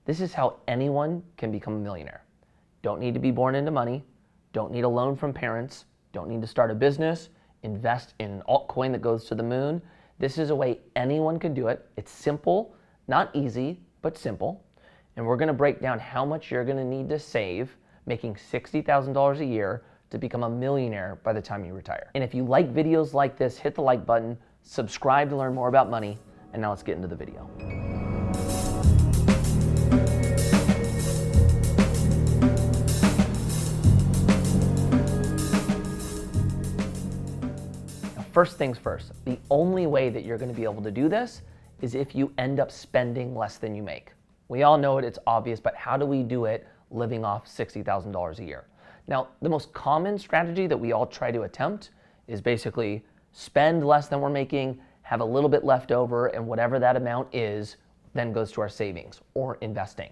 This is how anyone can become a millionaire. Don't need to be born into money, don't need a loan from parents, don't need to start a business, invest in an altcoin that goes to the moon. This is a way anyone can do it. It's simple, not easy, but simple. And we're gonna break down how much you're gonna need to save, making $60,000 a year to become a millionaire by the time you retire. And if you like videos like this, hit the like button, subscribe to learn more about money, and now let's get into the video. First things first, the only way that you're gonna be able to do this is if you end up spending less than you make. We all know it, it's obvious, but how do we do it living off $60,000 a year? Now, the most common strategy that we all try to attempt is basically spend less than we're making, have a little bit left over, and whatever that amount is, then goes to our savings or investing.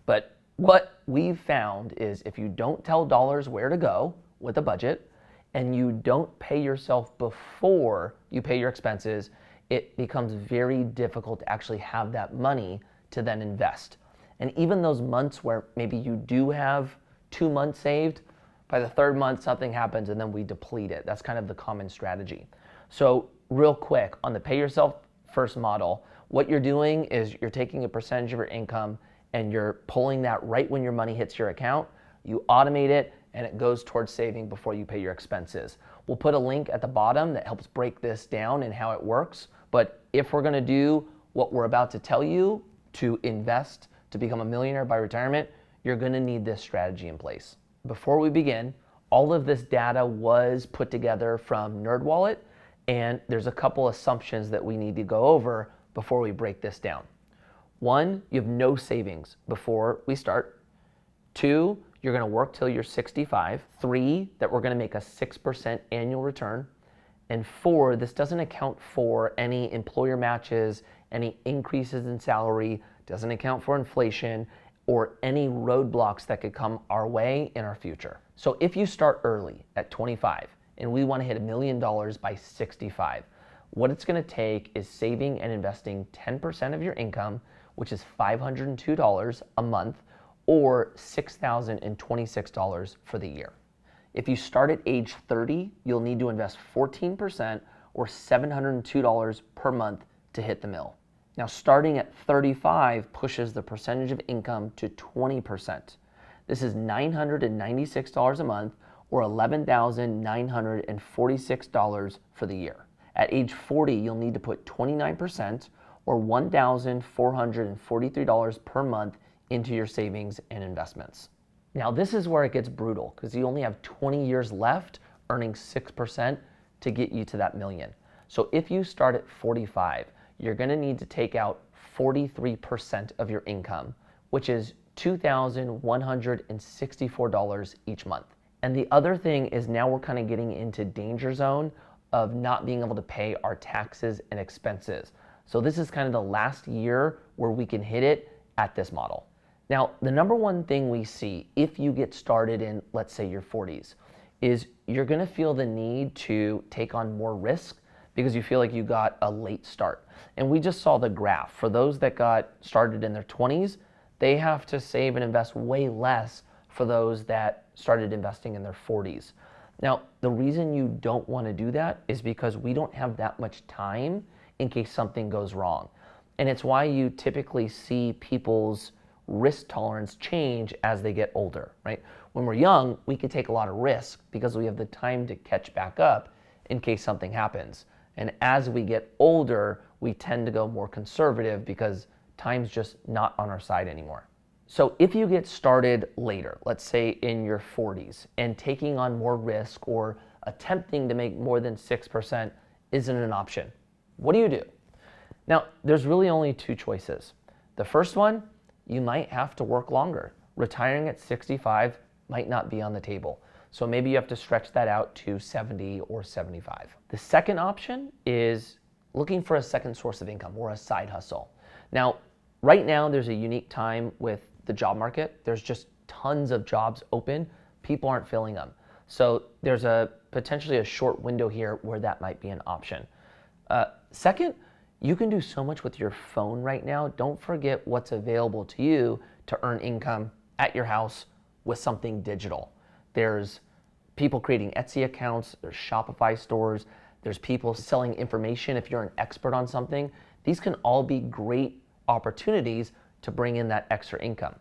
But what we've found is if you don't tell dollars where to go with a budget, and you don't pay yourself before you pay your expenses, it becomes very difficult to actually have that money to then invest. And even those months where maybe you do have 2 months saved, by the third month something happens and then we deplete it. That's kind of the common strategy. So real quick, on the pay yourself first model, what you're doing is you're taking a percentage of your income and you're pulling that right when your money hits your account. You automate it and it goes towards saving before you pay your expenses. We'll put a link at the bottom that helps break this down and how it works. But if we're gonna do what we're about to tell you to invest to become a millionaire by retirement, you're gonna need this strategy in place. Before we begin, all of this data was put together from NerdWallet, and there's a couple assumptions that we need to go over before we break this down. 1, you have no savings before we start. 2, you're gonna work till you're 65. 3, that we're gonna make a 6% annual return. And 4, this doesn't account for any employer matches, any increases in salary, doesn't account for inflation, or any roadblocks that could come our way in our future. So if you start early at 25 and we wanna hit $1 million by 65, what it's gonna take is saving and investing 10% of your income, which is $502 a month, or $6,026 for the year. If you start at age 30, you'll need to invest 14% or $702 per month to hit the mill. Now, starting at 35 pushes the percentage of income to 20%. This is $996 a month or $11,946 for the year. At age 40, you'll need to put 29% or $1,443 per month into your savings and investments. Now this is where it gets brutal because you only have 20 years left earning 6% to get you to that million. So if you start at 45, you're gonna need to take out 43% of your income, which is $2,164 each month. And the other thing is now we're kind of getting into danger zone of not being able to pay our taxes and expenses. So this is kind of the last year where we can hit it at this model. Now, the number one thing we see if you get started in, let's say, your 40s, is you're gonna feel the need to take on more risk because you feel like you got a late start. And we just saw the graph. For those that got started in their 20s, they have to save and invest way less for those that started investing in their 40s. Now, the reason you don't wanna do that is because we don't have that much time in case something goes wrong. And it's why you typically see people's risk tolerance change as they get older, right? When we're young, we can take a lot of risk because we have the time to catch back up in case something happens. And as we get older, we tend to go more conservative because time's just not on our side anymore. So if you get started later, let's say in your 40s, and taking on more risk or attempting to make more than 6% isn't an option, what do you do? Now, there's really only 2 choices. The first one, you might have to work longer. Retiring at 65 might not be on the table. So maybe you have to stretch that out to 70 or 75. The second option is looking for a second source of income or a side hustle. Now, right now there's a unique time with the job market. There's just tons of jobs open. People aren't filling them. So there's potentially a short window here where that might be an option. Second, you can do so much with your phone right now. Don't forget what's available to you to earn income at your house with something digital. There's people creating Etsy accounts, there's Shopify stores, there's people selling information if you're an expert on something. These can all be great opportunities to bring in that extra income.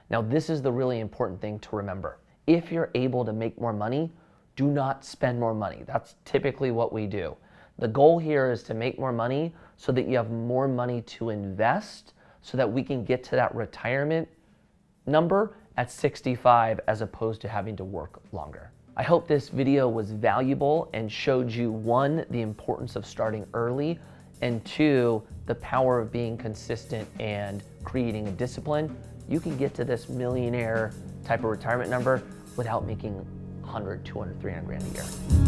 Now, this is the really important thing to remember. If you're able to make more money, do not spend more money. That's typically what we do. The goal here is to make more money so that you have more money to invest so that we can get to that retirement number at 65 as opposed to having to work longer. I hope this video was valuable and showed you, one, the importance of starting early, and two, the power of being consistent and creating a discipline. You can get to this millionaire type of retirement number without making 100, 200, 300 grand a year.